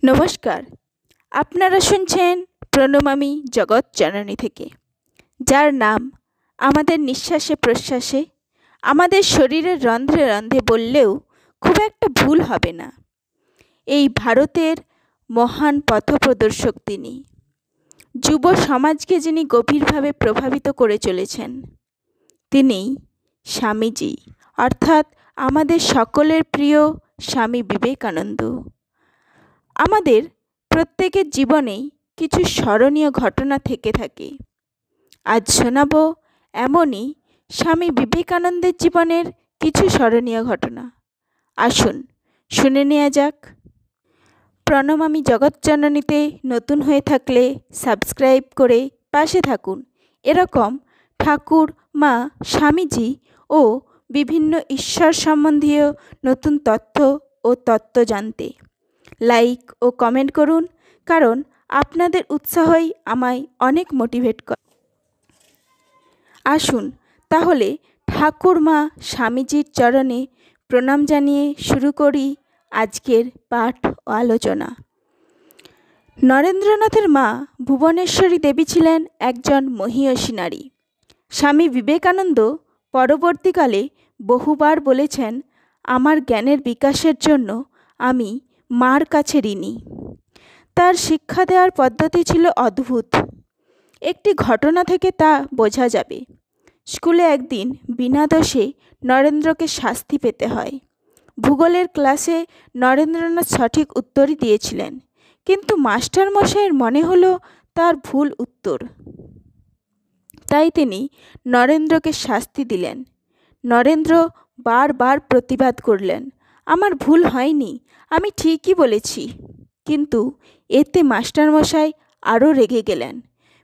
নমস্কার, আপনারা শুনছেন প্রণমামী জগৎ জননী থেকে, যার নাম আমাদের নিঃশ্বাসে প্রশ্বাসে, আমাদের শরীরের রন্ধ্রে রন্ধ্রে বললেও খুব একটা ভুল হবে না। এই ভারতের মহান পথপ্রদর্শক তিনি। যুব সমাজকে যিনি গভীরভাবে প্রভাবিত করে চলেছেন, তিনি স্বামীজি, অর্থাৎ আমাদের সকলের প্রিয় স্বামী বিবেকানন্দ। আমাদের প্রত্যেকের জীবনেই কিছু স্মরণীয় ঘটনা থেকে থাকে। আজ শোনাব এমনই স্বামী বিবেকানন্দের জীবনের কিছু স্মরণীয় ঘটনা। আসুন শুনে নেওয়া যাক। প্রণমামী জগৎজননীতে নতুন হয়ে থাকলে সাবস্ক্রাইব করে পাশে থাকুন। এরকম ঠাকুর, মা, স্বামীজি ও বিভিন্ন ঈশ্বর সম্বন্ধীয় নতুন তথ্য ও তত্ত্ব জানতে লাইক ও কমেন্ট করুন, কারণ আপনাদের উৎসাহই আমায় অনেক মোটিভেট করে। আসুন তাহলে ঠাকুর, মা, স্বামীজির চরণে প্রণাম জানিয়ে শুরু করি আজকের পাঠ ও আলোচনা। নরেন্দ্রনাথের মা ভুবনেশ্বরী দেবী ছিলেন একজন মহীয়সী নারী। স্বামী বিবেকানন্দ পরবর্তীকালে বহুবার বলেছেন, আমার জ্ঞানের বিকাশের জন্য আমি মার কাছে ঋণী। তার শিক্ষা দেওয়ার পদ্ধতি ছিল অদ্ভুত। একটি ঘটনা থেকে তা বোঝা যাবে। স্কুলে একদিন বিনা দোষে নরেন্দ্রকে শাস্তি পেতে হয়। ভূগোলের ক্লাসে নরেন্দ্রনাথ সঠিক উত্তরই দিয়েছিলেন, কিন্তু মাস্টারমশাইয়ের মনে হলো তার ভুল উত্তর। তাই তিনি নরেন্দ্রকে শাস্তি দিলেন। নরেন্দ্র বারবার প্রতিবাদ করলেন, আমার ভুল হয়নি, আমি ঠিকই বলেছি। কিন্তু এতে মাস্টারমশাই আরও রেগে গেলেন।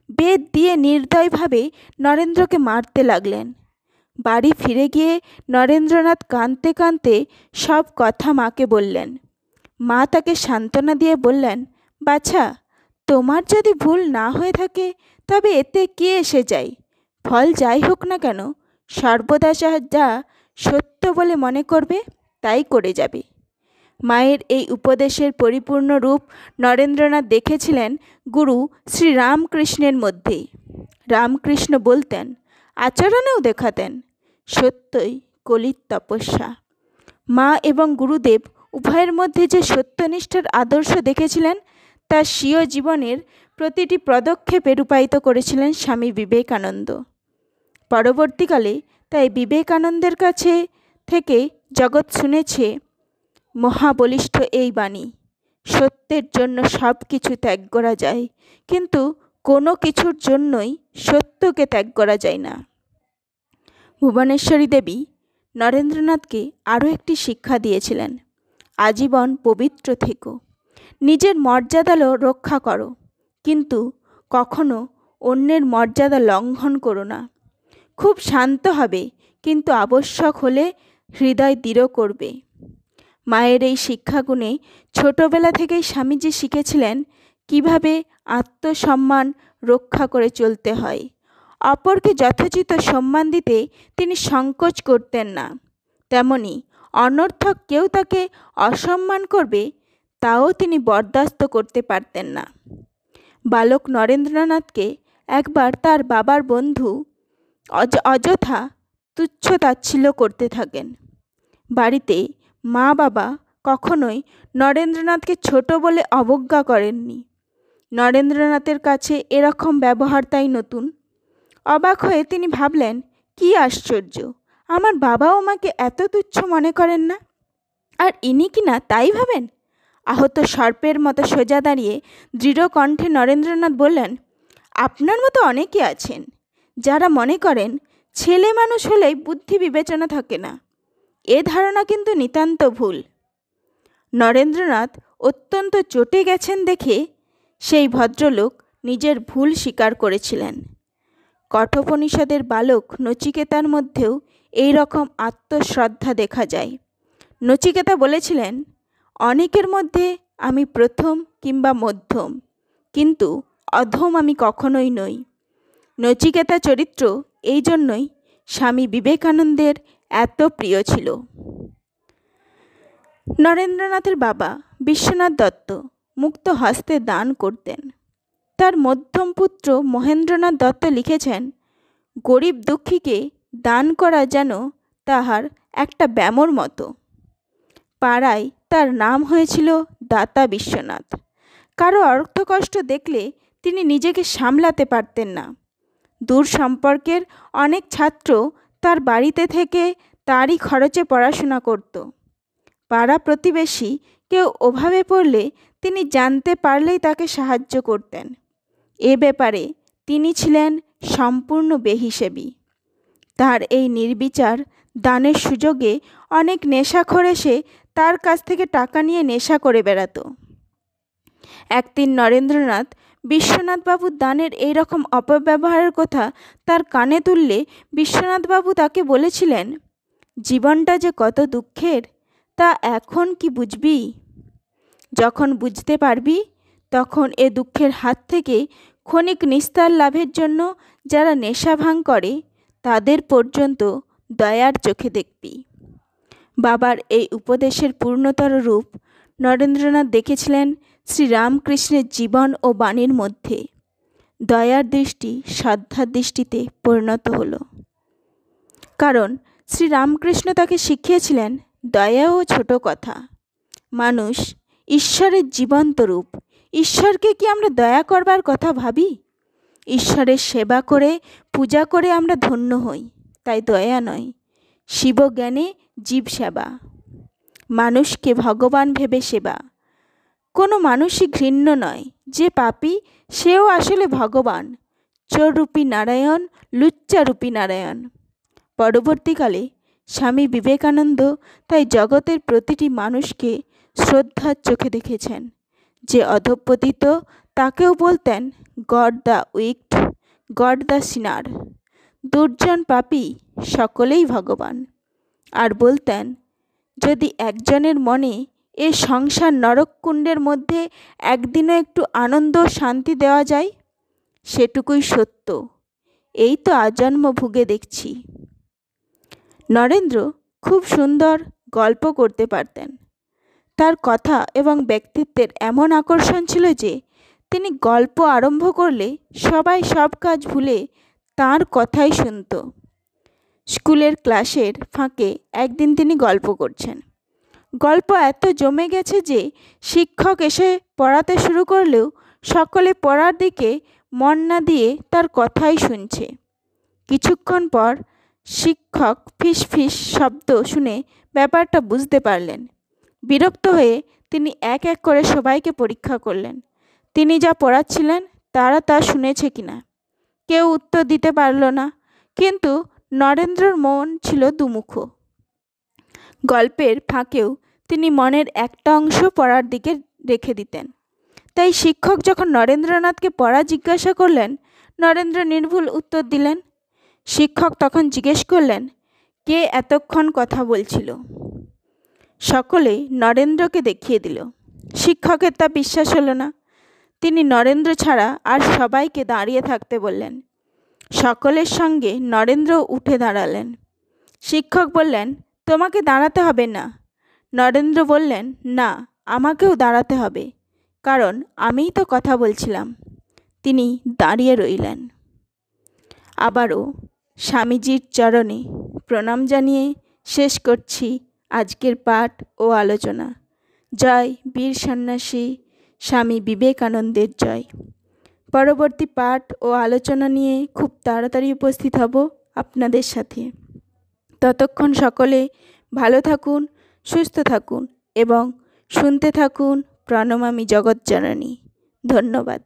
বেত দিয়ে নির্দয়ভাবে নরেন্দ্রকে মারতে লাগলেন। বাড়ি ফিরে গিয়ে নরেন্দ্রনাথ কাঁদতে কাঁদতে সব কথা মাকে বললেন। মা তাকে সান্ত্বনা দিয়ে বললেন, বাছা, তোমার যদি ভুল না হয়ে থাকে তবে এতে কে এসে যায়? ফল যাই হোক না কেন, সর্বদা যা সত্য বলে মনে করবে তাই করে যাবে। মায়ের এই উপদেশের পরিপূর্ণ রূপ নরেন্দ্রনাথ দেখেছিলেন গুরু শ্রী রামকৃষ্ণের মধ্যে। রামকৃষ্ণ বলতেন, আচরণেও দেখাতেন, সত্যই কলির তপস্যা। মা এবং গুরুদেব উভয়ের মধ্যে যে সত্যনিষ্ঠার আদর্শ দেখেছিলেন, তা স্বীয় জীবনের প্রতিটি পদক্ষেপে রূপায়িত করেছিলেন স্বামী বিবেকানন্দ। পরবর্তীকালে তাই বিবেকানন্দের কাছে থেকে জগৎ শুনেছে মহাবলিষ্ঠ এই বাণী, সত্যের জন্য সব কিছু ত্যাগ করা যায়, কিন্তু কোনো কিছুর জন্যই সত্যকে ত্যাগ করা যায় না। ভুবনেশ্বরী দেবী নরেন্দ্রনাথকে আরও একটি শিক্ষা দিয়েছিলেন, আজীবন পবিত্র থেকো, নিজের মর্যাদা রক্ষা করো, কিন্তু কখনো অন্যের মর্যাদা লঙ্ঘন করো না। খুব শান্ত হবে, কিন্তু আবশ্যক হলে হৃদয় দৃঢ় করবে। মায়ের এই শিক্ষাগুণে ছোটবেলা থেকেই স্বামীজি শিখেছিলেন কিভাবে আত্মসম্মান রক্ষা করে চলতে হয়। অপরকে যথোচিত সম্মান দিতে তিনি সংকোচ করতেন না। তেমনি অনর্থক কেউ তাকে অসম্মান করবে, তাও তিনি বরদাস্ত করতে পারতেন না। বালক নরেন্দ্রনাথকে একবার তার বাবার বন্ধু অযথা তুচ্ছ-তাচ্ছিল্য করতে থাকেন। বাড়িতে মা বাবা কখনোই নরেন্দ্রনাথকে ছোট বলে অবজ্ঞা করেননি। নরেন্দ্রনাথের কাছে এরকম ব্যবহার তাই নতুন। অবাক হয়ে তিনি ভাবলেন, কি আশ্চর্য, আমার বাবাও আমাকে এত তুচ্ছ মনে করেন না, আর ইনি কি না তাই ভাবেন? আহত সর্পের মতো সোজা দাঁড়িয়ে দৃঢ় কণ্ঠে নরেন্দ্রনাথ বললেন, আপনার মতো অনেকে আছেন যারা মনে করেন ছেলে মানুষ হলেই বুদ্ধি বিবেচনা থাকে না। এ ধারণা কিন্তু নিতান্ত ভুল। নরেন্দ্রনাথ অত্যন্ত চটে গেছেন দেখে সেই ভদ্রলোক নিজের ভুল স্বীকার করেছিলেন। কঠোপনিষদের বালক নচিকেতার মধ্যেও এই রকম আত্মশ্রদ্ধা দেখা যায়। নচিকেতা বলেছিলেন, অনেকের মধ্যে আমি প্রথম কিংবা মধ্যম, কিন্তু অধম আমি কখনোই নই। নচিকেতা চরিত্র এই জন্যই স্বামী বিবেকানন্দের এত প্রিয় ছিল। নরেন্দ্রনাথের বাবা বিশ্বনাথ দত্ত মুক্ত হস্তে দান করতেন। তার মধ্যম পুত্র মহেন্দ্রনাথ দত্ত লিখেছেন, গরিব দুঃখীকে দান করা যেন তাহার একটা ব্যামোর মতো। পাড়ায় তার নাম হয়েছিল দাতা বিশ্বনাথ। কারো অর্থকষ্ট দেখলে তিনি নিজেকে সামলাতে পারতেন না। দূর সম্পর্কের অনেক ছাত্র তার বাড়িতে থেকে তারই খরচে পড়াশোনা করত। পাড়া প্রতিবেশী কেউ অভাবে পড়লে তিনি জানতে পারলেই তাকে সাহায্য করতেন। এ ব্যাপারে তিনি ছিলেন সম্পূর্ণ বেহিসেবি। তার এই নির্বিচার দানের সুযোগে অনেক নেশাখোর এসে তার কাছ থেকে টাকা নিয়ে নেশা করে বেড়াতো। একদিন নরেন্দ্রনাথ বিশ্বনাথবাবুর দানের এই রকম অপব্যবহারের কথা তার কানে তুললে বিশ্বনাথবাবু তাকে বলেছিলেন, জীবনটা যে কত দুঃখের তা এখন কি বুঝবি? যখন বুঝতে পারবি তখন এ দুঃখের হাত থেকে ক্ষণিক নিস্তার লাভের জন্য যারা নেশা ভাঙ করে তাদের পর্যন্ত দয়ার চোখে দেখবি। বাবার এই উপদেশের পূর্ণতর রূপ নরেন্দ্রনাথ দেখেছিলেন শ্রীরামকৃষ্ণের জীবন ও বাণীর মধ্যে। দয়ার দৃষ্টি শ্রদ্ধার দৃষ্টিতে পরিণত হলো। কারণ শ্রীরামকৃষ্ণ তাকে শিখিয়েছিলেন দয়াও ছোট কথা। মানুষ ঈশ্বরের জীবন্ত রূপ। ঈশ্বরকে কি আমরা দয়া করবার কথা ভাবি? ঈশ্বরের সেবা করে পূজা করে আমরা ধন্য হই, তাই দয়া নয়, শিবজ্ঞানে জীব সেবা। মানুষকে ভগবান ভেবে সেবা। কোনো মানুষই ঘৃণ্য নয়। যে পাপী সেও আসলে ভগবান। চোররূপী নারায়ণ, লুচ্চারূপী নারায়ণ। পরবর্তীকালে স্বামী বিবেকানন্দ তাই জগতের প্রতিটি মানুষকে শ্রদ্ধার চোখে দেখেছেন। যে অধঃপতিত তাকেও বলতেন God the wicked, God the sinner. দুর্জন পাপী সকলেই ভগবান। আর বলতেন, যদি একজনের মনে এ সংসার নরককুণ্ডের মধ্যে একদিনও একটু আনন্দ শান্তি দেওয়া যায়, সেটুকুই সত্য। এই তো আজন্ম ভুগে দেখছি। নরেন্দ্র খুব সুন্দর গল্প করতে পারতেন। তার কথা এবং ব্যক্তিত্বের এমন আকর্ষণ ছিল যে তিনি গল্প আরম্ভ করলে সবাই সব কাজ ভুলে তার কথাই শুনত। স্কুলের ক্লাসের ফাঁকে একদিন তিনি গল্প করছেন। গল্প এত জমে গেছে যে শিক্ষক এসে পড়াতে শুরু করলেও সকলে পড়ার দিকে মন না দিয়ে তার কথাই শুনছে। কিছুক্ষণ পর শিক্ষক ফিস ফিস শব্দ শুনে ব্যাপারটা বুঝতে পারলেন। বিরক্ত হয়ে তিনি এক এক করে সবাইকে পরীক্ষা করলেন তিনি যা পড়াচ্ছিলেন তারা তা শুনেছে কিনা। কেউ উত্তর দিতে পারল না, কিন্তু নরেন্দ্রর মন ছিল দুমুখ। গল্পের ফাঁকেও তিনি মনের একটা অংশ পড়ার দিকে রেখে দিতেন। তাই শিক্ষক যখন নরেন্দ্রনাথকে পড়া জিজ্ঞাসা করলেন, নরেন্দ্র নির্ভুল উত্তর দিলেন। শিক্ষক তখন জিজ্ঞেস করলেন, কে এতক্ষণ কথা বলছিল? সকলে নরেন্দ্রকে দেখিয়ে দিল। শিক্ষকের তা বিশ্বাস হলো না। তিনি নরেন্দ্র ছাড়া আর সবাইকে দাঁড়িয়ে থাকতে বললেন। সকলের সঙ্গে নরেন্দ্র উঠে দাঁড়ালেন। শিক্ষক বললেন, তোমাকে দাঁড়াতে হবে না। নরেন্দ্র বললেন, না, আমাকেও দাঁড়াতে হবে, কারণ আমিই তো কথা বলছিলাম। তিনি দাঁড়িয়ে রইলেন। আবারও স্বামীজির চরণে প্রণাম জানিয়ে শেষ করছি আজকের পাঠ ও আলোচনা। জয় বীর সন্ন্যাসী স্বামী বিবেকানন্দের জয়। পরবর্তী পাঠ ও আলোচনা নিয়ে খুব তাড়াতাড়ি উপস্থিত হব আপনাদের সাথে। ততক্ষণ সকলে ভালো থাকুন, সুস্থ থাকুন এবং শুনতে থাকুন প্রণমামি জগৎজননী। ধন্যবাদ।